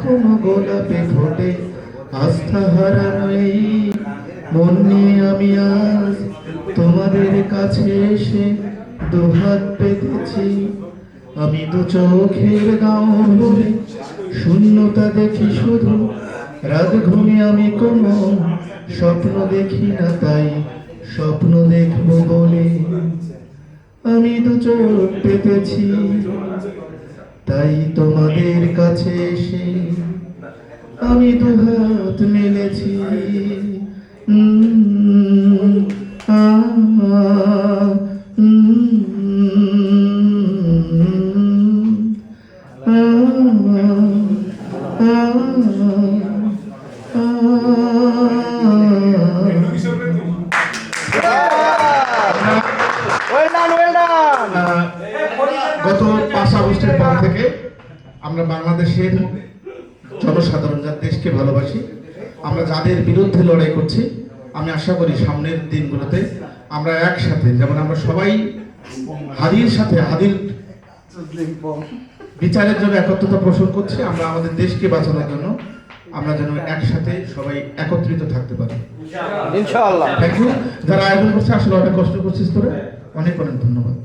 কখনো গোলাপে ফোটে আস্থা হারানো এই মন নিয়ে আমি আজ তোমাদের কাছে এসে দুহাত পেতেছি। আমি দু চোখের গাঁও ভরে শূন্যতা দেখি শুধু, রাত ঘুমে আমি কোনো স্বপ্ন দেখি না, তাই স্বপ্ন দেখবো বলে আমি দু চোখ পেতেছি। তাই তোমাদের কাছে এসে আমি দুহাত মেলেছি। গত 5 আগস্টের পর থেকে আমরা বাংলাদেশের জনসাধারণ যারা দেশকে ভালোবাসি, আমরা যাদের বিরুদ্ধে লড়াই করছি, আমি আশা করি সামনের দিনগুলোতে আমরা একসাথে, যেমন আমরা সবাই হাদির সাথে হাদির বিচারের জন্য একত্রতা পোষণ করছি, আমরা আমাদের দেশকে বাঁচানোর জন্য আমরা যেন একসাথে সবাই একত্রিত থাকতে পারি ইনশাআল্লাহ। Thank you. যারা আয়োজন করছে আসলে অনেক কষ্ট করছিস তোরা, অনেক অনেক ধন্যবাদ।